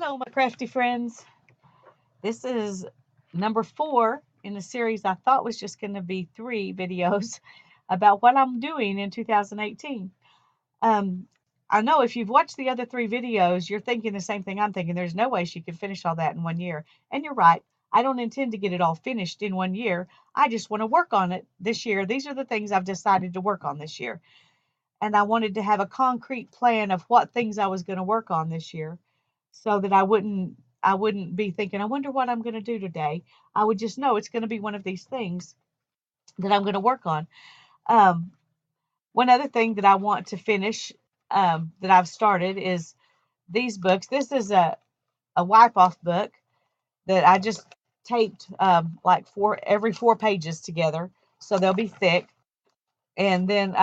Hello, my crafty friends. This is number 4 in a series I thought was just going to be 3 videos about what I'm doing in 2018. Um, I know if you've watched the other 3 videos, you're thinking the same thing I'm thinking. There's no way she could finish all that in 1 year. And you're right. I don't intend to get it all finished in 1 year. I just want to work on it this year. These are the things I've decided to work on this year. And I wanted to have a concrete plan of what things I was going to work on this year so that I wouldn't be thinking, I wonder what I'm going to do today. I would just know it's going to be one of these things that I'm going to work on. Um, One other thing that I want to finish that I've started is these books. This is a wipe off book that I just taped like every 4 pages together so they'll be thick. And then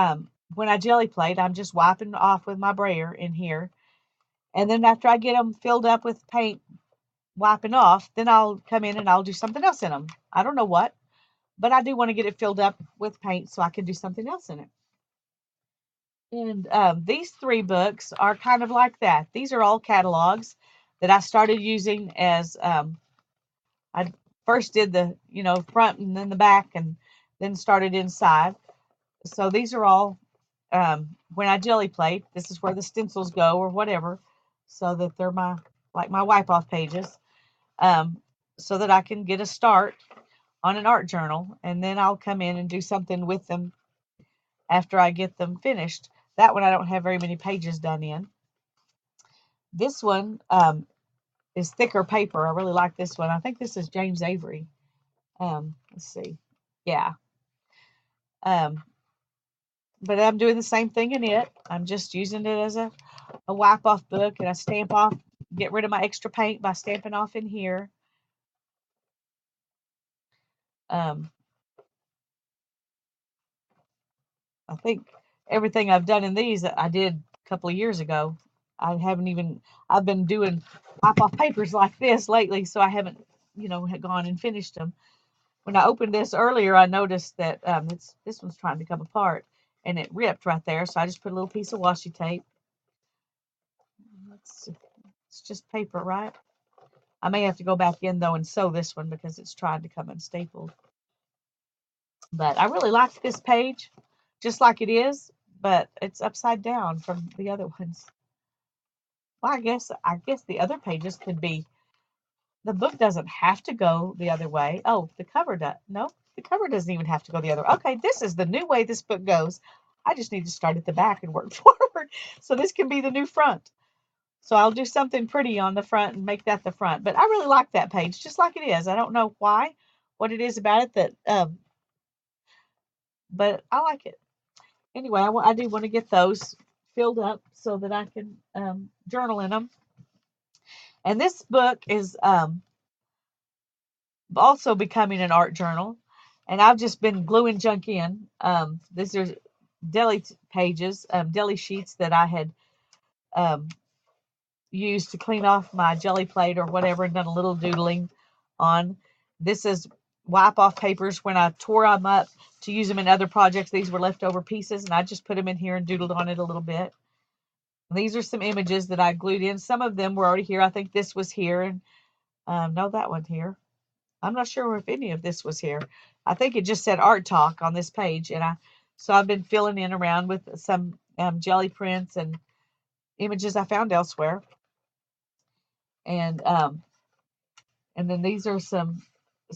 when I jelly plate, I'm just wiping off with my brayer in here. And then after I get them filled up with paint, wiping off, then I'll come in and I'll do something else in them. I don't know what, but I do want to get it filled up with paint so I can do something else in it. And these 3 books are kind of like that. These are all catalogs that I started using as I first did the front and then the back and then started inside. So these are all when I jelly plate. This is where the stencils go or whatever, so that they're my wipe off pages, um, so that I can get a start on an art journal, and then I'll come in and do something with them after I get them finished. That one I don't have very many pages done in. This one is thicker paper. I really like this one. I think this is James Avery. Let's see. Yeah. Um, but I'm doing the same thing in it. I'm just using it as a wipe off book, and I stamp off, get rid of my extra paint by stamping off in here. Um, I think everything I've done in these I did a couple of years ago. I haven't even, I've been doing pop off papers like this lately, so I haven't, gone and finished them. When I opened this earlier, I noticed that this one's trying to come apart and it ripped right there. So I just put a little piece of washi tape. It's just paper, right? I may have to go back in though and sew this one because it's trying to come unstapled. But I really liked this page, just like it is, but it's upside down from the other ones. Well, I guess the other pages could be. The book doesn't have to go the other way. Oh, the cover does. No, the cover doesn't even have to go the other way. Okay, this is the new way this book goes. I just need to start at the back and work forward. So this can be the new front. So I'll do something pretty on the front and make that the front. But I really like that page, just like it is. I don't know why, what it is about it that, but I like it. Anyway, I do want to get those filled up so that I can journal in them. And this book is also becoming an art journal, and I've just been gluing junk in. These are deli pages, deli sheets that I had um, used to clean off my jelly plate or whatever, and done a little doodling on. This is wipe off papers when I tore them up to use them in other projects. These were leftover pieces, and I just put them in here and doodled on it a little bit. And these are some images that I glued in. Some of them were already here. I think this was here, and no, that one here. I'm not sure if any of this was here. I think it just said art talk on this page, and so I've been filling in around with some jelly prints and images I found elsewhere, and and then these are some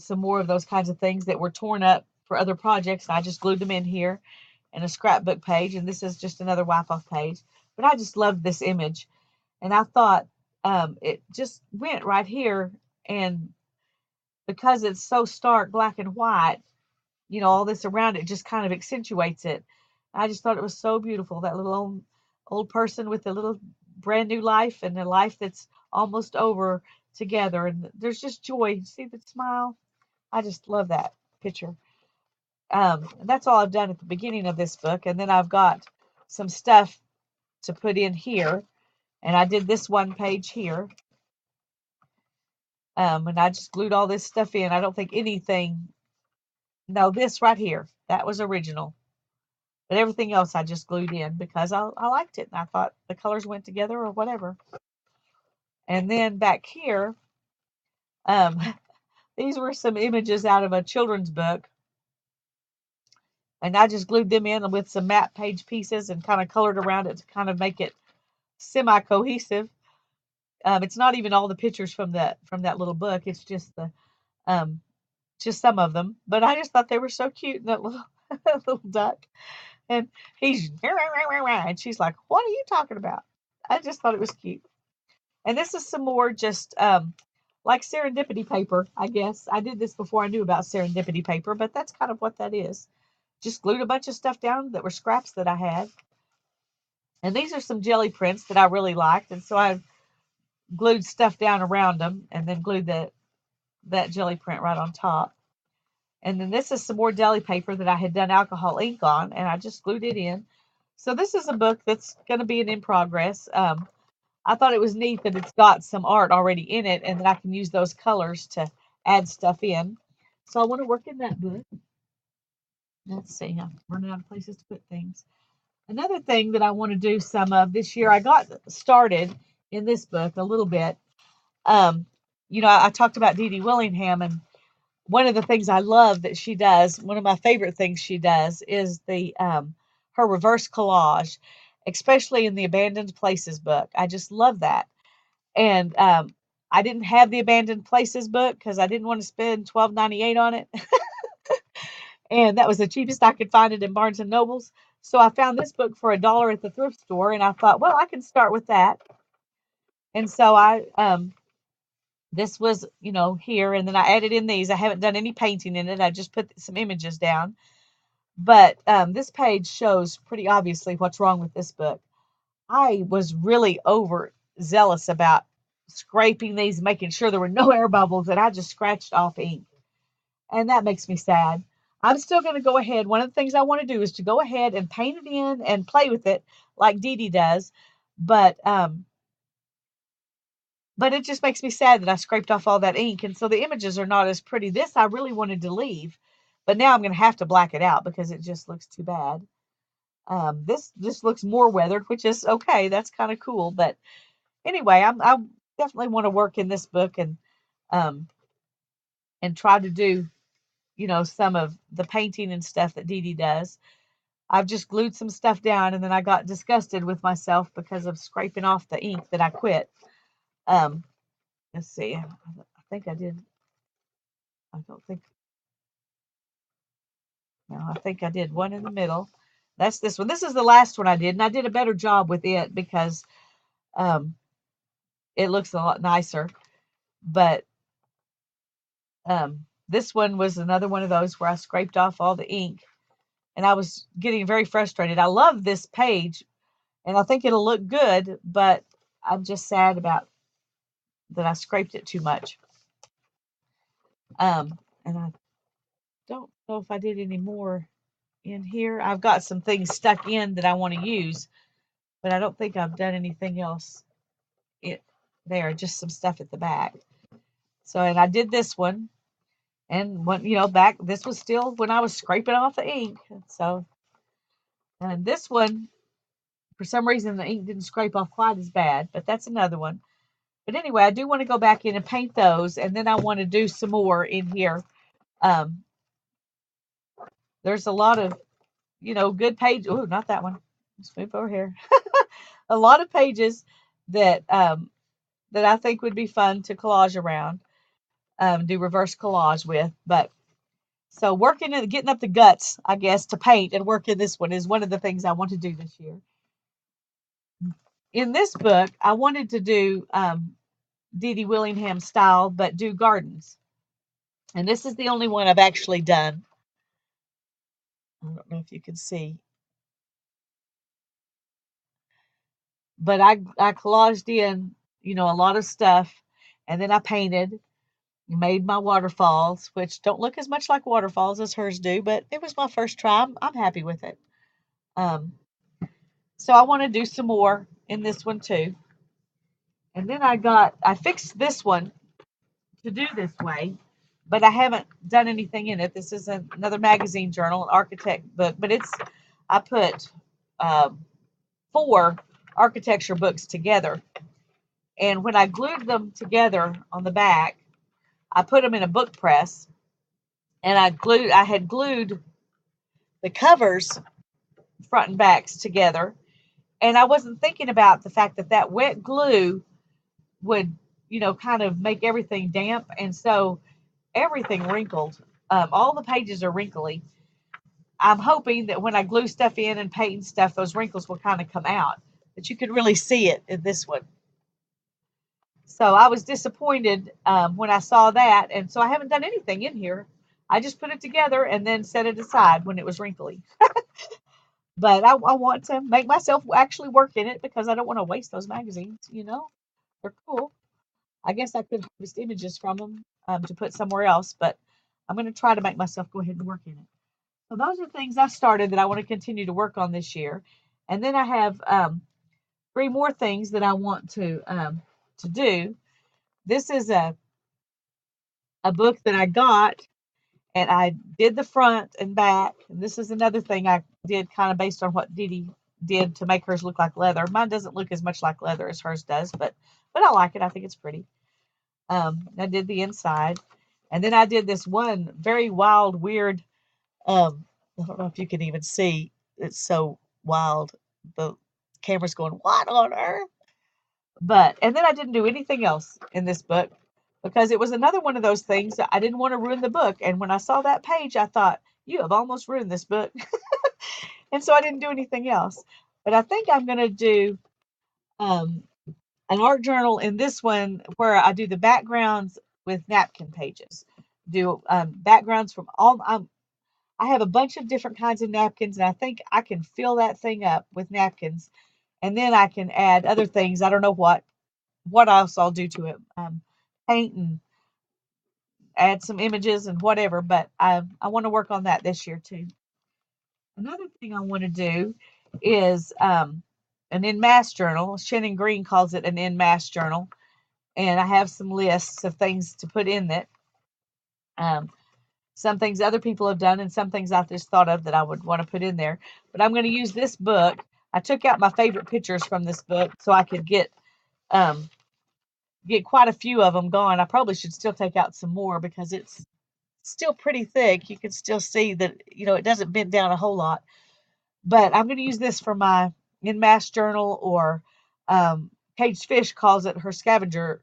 more of those kinds of things that were torn up for other projects. I just glued them in here, and a scrapbook page, and this is just another wipe off page. But I just loved this image, and I thought it just went right here, and because it's so stark black and white, all this around it just kind of accentuates it. I just thought it was so beautiful. That little old person with a little brand new life and a life that's almost over together. And there's just joy. See the smile? I just love that picture. And that's all I've done at the beginning of this book. And then I've got some stuff to put in here. And I did this one page here. And I just glued all this stuff in. I don't think anything. No, this right here. That was original. But everything else I just glued in because I liked it and I thought the colors went together or whatever. And then back here, these were some images out of a children's book. And I just glued them in with some map page pieces and kind of colored around it to kind of make it semi-cohesive. It's not even all the pictures from that little book. It's just some of them. But I just thought they were so cute. And that little little duck, and he's and she's like, "What are you talking about?" I just thought it was cute. And this is some more just like serendipity paper, I guess. I did this before I knew about serendipity paper, but that's kind of what that is. Just glued a bunch of stuff down that were scraps that I had. And these are some jelly prints that I really liked, and so I glued stuff down around them and then glued that jelly print right on top. And then this is some more deli paper that I had done alcohol ink on, and I just glued it in. So this is a book that's going to be an in progress. I thought it was neat that it's got some art already in it and that I can use those colors to add stuff in. So I want to work in that book. Let's see, I'm running out of places to put things. Another thing that I want to do some of this year, I got started in this book a little bit. I talked about Dee Dee Willingham, and one of the things I love that she does, one of my favorite things she does, is her reverse collage, especially in the Abandoned Places book. I just love that. And I didn't have the Abandoned Places book because I didn't want to spend $12.98 on it. And that was the cheapest I could find it in Barnes and Nobles. So I found this book for $1 at the thrift store, and I thought, well, I can start with that. And so this was, here, and then I added in these. I haven't done any painting in it. I just put some images down. But this page shows pretty obviously what's wrong with this book. I was really overzealous about scraping these, making sure there were no air bubbles, and I just scratched off ink. And that makes me sad. I'm still going to go ahead. One of the things I want to do is to go ahead and paint it in and play with it like Dee Dee does. But it just makes me sad that I scraped off all that ink. And so the images are not as pretty. This I really wanted to leave. But now I'm going to have to black it out because it just looks too bad. This just looks more weathered, which is okay. That's kind of cool. But anyway, I definitely want to work in this book and try to do, some of the painting and stuff that Dee Dee does. I've just glued some stuff down, and then I got disgusted with myself because of scraping off the ink that I quit. Let's see. I think I did. I don't think. No, I think I did one in the middle. That's this one. This is the last one I did, and I did a better job with it because it looks a lot nicer. But this one was another one of those where I scraped off all the ink, and I was getting very frustrated. I love this page, and I think it'll look good, but I'm just sad about that I scraped it too much. And I don't know if I did any more in here. I've got some things stuck in that I want to use, but I don't think I've done anything else there, just some stuff at the back. So, and I did this one, and when, back, this was still when I was scraping off the ink. So, and this one, for some reason, the ink didn't scrape off quite as bad, but that's another one. But anyway, I do want to go back in and paint those, and then I want to do some more in here. There's a lot of, good pages. Oh, not that one. Let's move over here. A lot of pages that that I think would be fun to collage around, do reverse collage with. But so working and getting up the guts, I guess, to paint and work in this one is one of the things I want to do this year. In this book, I wanted to do Dee Dee Willingham style, but do gardens. And this is the only one I've actually done. I don't know if you can see. But I collaged in, a lot of stuff, and then I painted, made my waterfalls, which don't look as much like waterfalls as hers do, but it was my first try. I'm happy with it. So I want to do some more in this one too. And then I fixed this one to do this way, but I haven't done anything in it. This is another magazine journal, an architect book, but I put 4 architecture books together. And when I glued them together on the back, I put them in a book press, and I had glued the covers front and backs together, and I wasn't thinking about the fact that that wet glue would, kind of make everything damp, and so everything wrinkled. All the pages are wrinkly. I'm hoping that when I glue stuff in and paint stuff, those wrinkles will kind of come out, but you can really see it in this one. So I was disappointed when I saw that, and so I haven't done anything in here. I just put it together and then set it aside when it was wrinkly. But I want to make myself actually work in it because I don't want to waste those magazines. They're cool. I guess I could harvest images from them to put somewhere else, but I'm going to try to make myself go ahead and work in it. So those are things I started that I want to continue to work on this year. And then I have 3 more things that I want to do. This is a book that I got, and I did the front and back. And this is another thing I did kind of based on what Dee Dee did to make hers look like leather. Mine doesn't look as much like leather as hers does, but I like it. I think it's pretty. I did the inside, and then I did this one very wild, weird. I don't know if you can even see. It's so wild. The camera's going, "What on earth?" And then I didn't do anything else in this book because it was another one of those things that I didn't want to ruin the book. And when I saw that page, I thought, you have almost ruined this book. And so I didn't do anything else. But I think I'm going to do an art journal in this one where I do the backgrounds with napkin pages. Do backgrounds from all. I have a bunch of different kinds of napkins, and I think I can fill that thing up with napkins. And then I can add other things. I don't know what else I'll do to it. Paint and add some images and whatever, but I want to work on that this year too. Another thing I want to do is an en masse journal. Shannon Green calls it an en masse journal, and I have some lists of things to put in it. Some things other people have done, and some things I just thought of that I would want to put in there. But I'm going to use this book. I took out my favorite pictures from this book so I could get quite a few of them gone. I probably should still take out some more because it's still pretty thick. You can still see that, it doesn't bend down a whole lot. But I'm going to use this for my en masse journal, or Caged Fish calls it her scavenger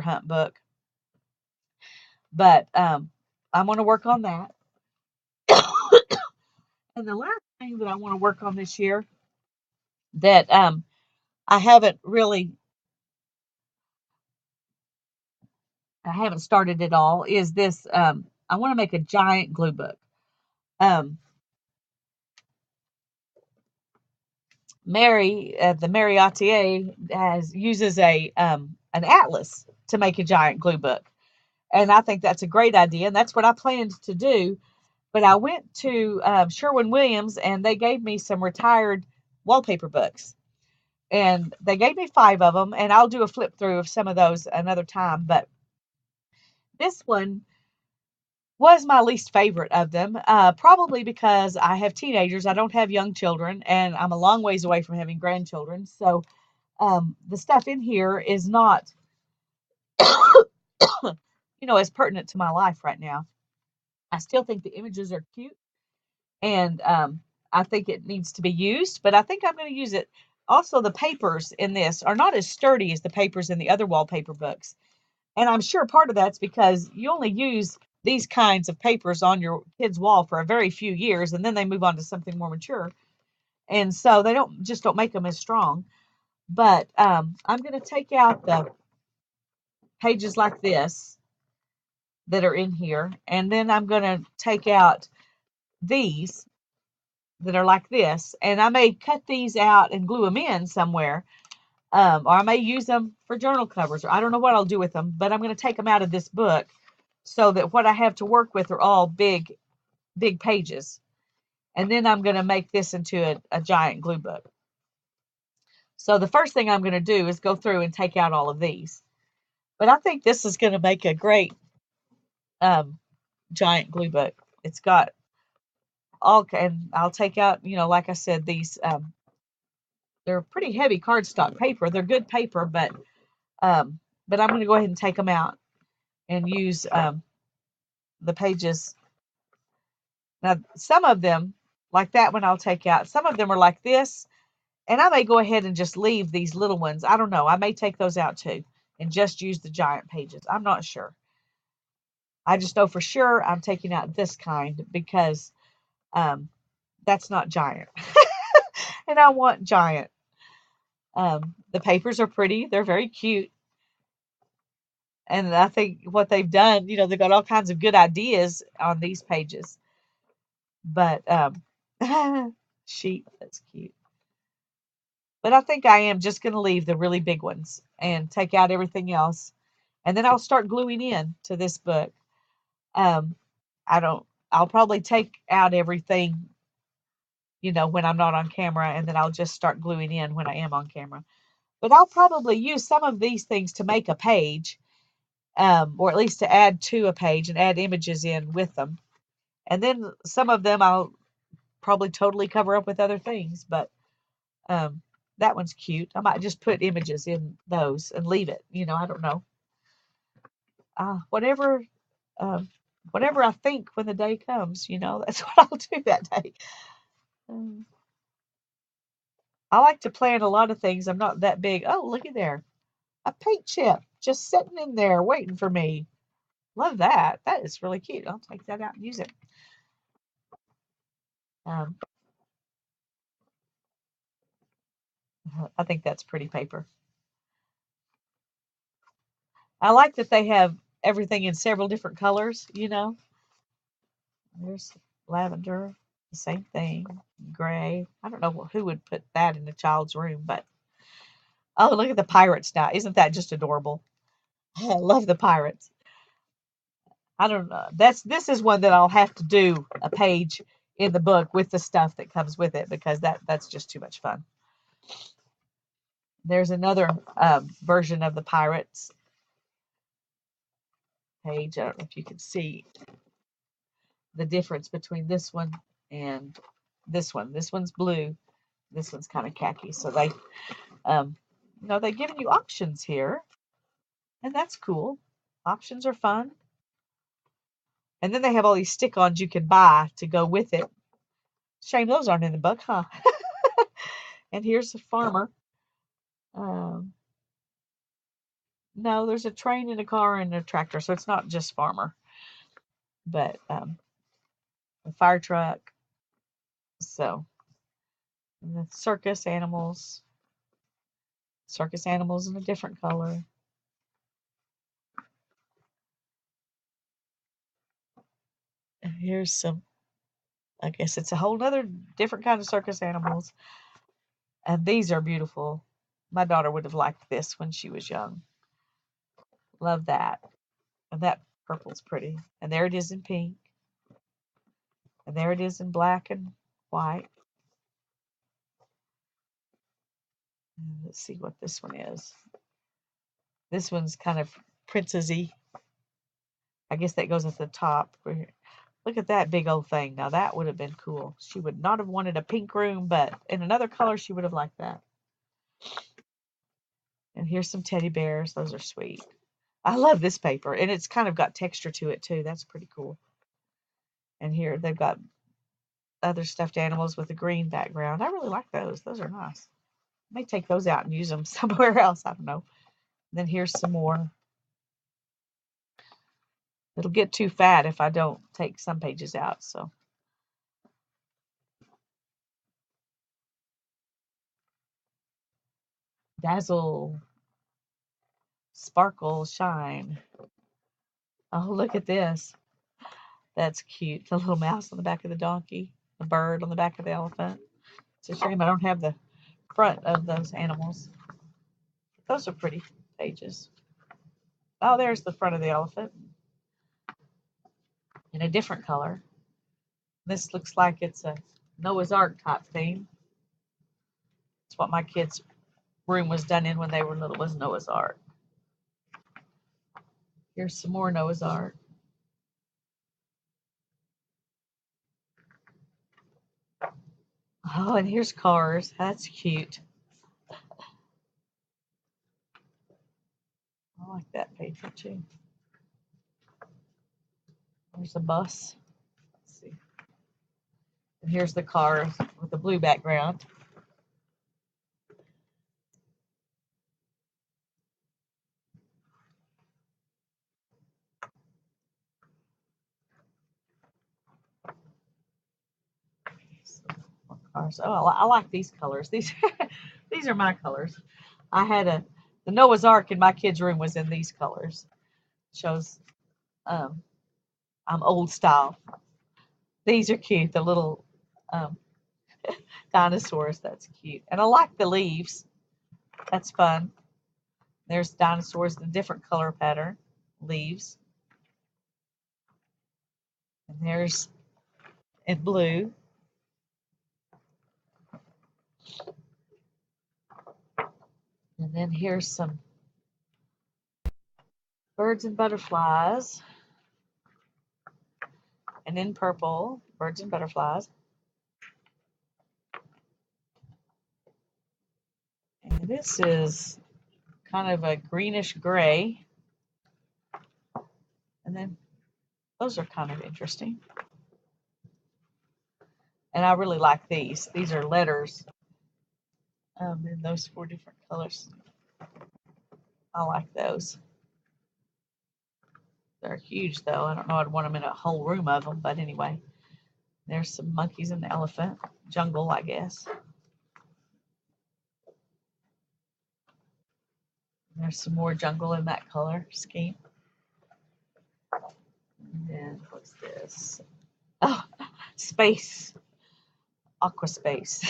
hunt book. But I'm going to work on that. And the last thing that I want to work on this year that I haven't started at all is this. I want to make a giant glue book. Mary at the Mariotier uses an atlas to make a giant glue book, and I think that's a great idea, and that's what I planned to do. But I went to Sherwin-Williams, and they gave me some retired wallpaper books, and they gave me 5 of them, and I'll do a flip through of some of those another time. But this one was my least favorite of them, probably because I have teenagers. I don't have young children, and I'm a long ways away from having grandchildren. So the stuff in here is not, as pertinent to my life right now. I still think the images are cute, and I think it needs to be used, but I think I'm going to use it. Also, the papers in this are not as sturdy as the papers in the other wallpaper books. And I'm sure part of that's because you only use these kinds of papers on your kid's wall for a very few years, and then they move on to something more mature. And so they don't make them as strong. But I'm going to take out the pages like this that are in here, and then I'm going to take out these that are like this, and I may cut these out and glue them in somewhere, or I may use them for journal covers, or I don't know what I'll do with them, but I'm going to take them out of this book so that what I have to work with are all big pages. And then I'm going to make this into a giant glue book. So the first thing I'm going to do is go through and take out all of these. But I think this is going to make a great giant glue book. It's got and I'll take out, like I said, these, they're pretty heavy cardstock paper. They're good paper, but But I'm going to go ahead and take them out and use the pages. Now, some of them, like that one, I'll take out. Some of them are like this, and I may go ahead and just leave these little ones. I don't know. I may take those out too and just use the giant pages. I'm not sure. I just know for sure I'm taking out this kind because that's not giant. And I want giant. The papers are pretty. They're very cute. And I think what they've done, they've got all kinds of good ideas on these pages. But sheep, that's cute. But I think I am just going to leave the really big ones and take out everything else. And then I'll start gluing in to this book. Um, I'll probably take out everything, when I'm not on camera, and then I'll just start gluing in when I am on camera. But I'll probably use some of these things to make a page, or at least to add to a page and add images in with them. And then some of them I'll probably totally cover up with other things, but that one's cute. I might just put images in those and leave it. I don't know. Whatever I think when the day comes, that's what I'll do that day. I like to plan a lot of things. I'm not that big. Oh, looky there. A paint chip just sitting in there waiting for me. Love that. That is really cute. I'll take that out and use it. I think that's pretty paper. I like that they have everything in several different colors, There's lavender, the same thing, gray. I don't know who would put that in a child's room, but oh, look at the pirates now. Isn't that just adorable? I love the pirates. I don't know. This is one that I'll have to do a page in the book with the stuff that comes with it because that's just too much fun. There's another version of the pirates page. I don't know if you can see the difference between this one and this one. This one's blue. This one's kind of khaki. So they've given you options here, and that's cool. Options are fun. And then they have all these stick-ons you can buy to go with it. Shame those aren't in the book, huh? And here's a farmer. No, there's a train and a car and a tractor, so it's not just farmer. But a fire truck. So, and the circus animals. Circus animals in a different color. And here's some, I guess it's a whole other different kind of circus animals. And these are beautiful. My daughter would have liked this when she was young. Love that. And that purple's pretty. And there it is in pink. And there it is in black and white. And let's see what this one is. This one's kind of princessy. I guess that goes at the top. Look at that big old thing. Now that would have been cool. She would not have wanted a pink room, but in another color she would have liked that. And here's some teddy bears. Those are sweet. I love this paper. And it's kind of got texture to it too. That's pretty cool. And here they've got other stuffed animals with a green background. I really like those. Those are nice. I may take those out and use them somewhere else. I don't know. And then here's some more. It'll get too fat if I don't take some pages out. So dazzle, sparkle, shine. Oh, look at this. That's cute. The little mouse on the back of the donkey, the bird on the back of the elephant. It's a shame I don't have the front of those animals. Those are pretty pages. Oh, there's the front of the elephant in a different color. This looks like it's a Noah's Ark type theme. It's what my kids' room was done in when they were little, was Noah's Ark. Here's some more Noah's Ark. Oh, and here's cars. That's cute. like that paper too. There's a bus. Let's see. And here's the car with the blue background. Cars. Oh, I like these colors. These these are my colors. I had the Noah's Ark in my kids' room was in these colors. Shows I'm old style. These are cute. The little um, dinosaurs. That's cute. And I like the leaves. That's fun. There's dinosaurs in a different color pattern. Leaves. And there's in blue. And then here's some birds and butterflies. And in purple, birds and butterflies. And this is kind of a greenish gray. And then those are kind of interesting. And I really like these. These are letters in those 4 different colors. I like those. They're huge, though. I don't know I'd want them in a whole room of them. But anyway, there's some monkeys and the elephant. Jungle, I guess. There's some more jungle in that color scheme. And then what's this? Oh, space. Aqua space.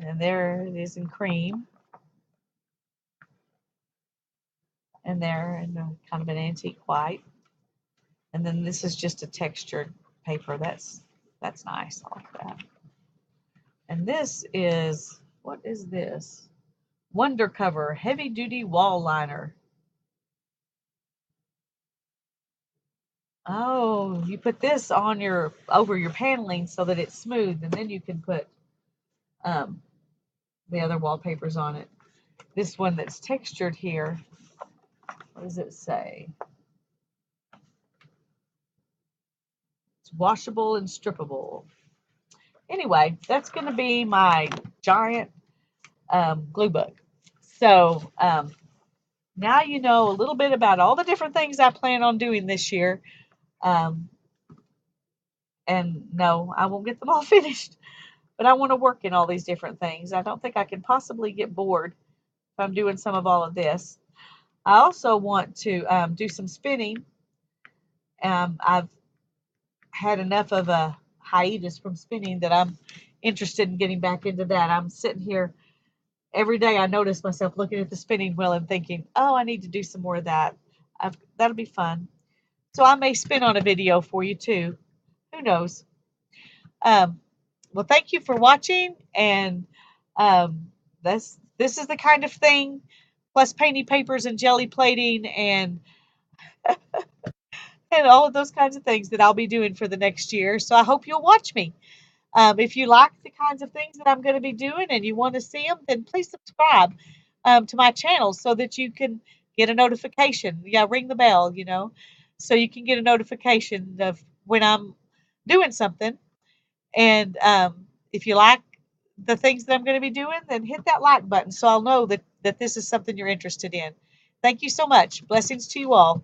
And there it is in cream. And there in kind of an antique white. And then this is just a textured paper. That's nice. I like that. And this is, what is this? Wonder Cover Heavy Duty Wall Liner. Oh, you put this on over your paneling so that it's smooth, and then you can put the other wallpapers on it. This one that's textured here, what does it say? It's washable and strippable. Anyway, that's going to be my giant glue book. So now you know a little bit about all the different things I plan on doing this year. And no, I won't get them all finished, but I want to work in all these different things. I don't think I can possibly get bored if I'm doing some of all of this. I also want to do some spinning. I've had enough of a hiatus from spinning that I'm interested in getting back into that. I'm sitting here every day. I notice myself looking at the spinning wheel and thinking, oh, I need to do some more of that. That'll be fun. So I may spin on a video for you too. Who knows? Well, thank you for watching. And this is the kind of thing, plus painting papers and jelly plating and all of those kinds of things that I'll be doing for the next year. So I hope you'll watch me. If you like the kinds of things that I'm going to be doing and you want to see them, then please subscribe to my channel so that you can get a notification. Yeah, ring the bell, so you can get a notification of when I'm doing something. And if you like the things that I'm going to be doing, then hit that like button so I'll know that this is something you're interested in. Thank you so much. Blessings to you all.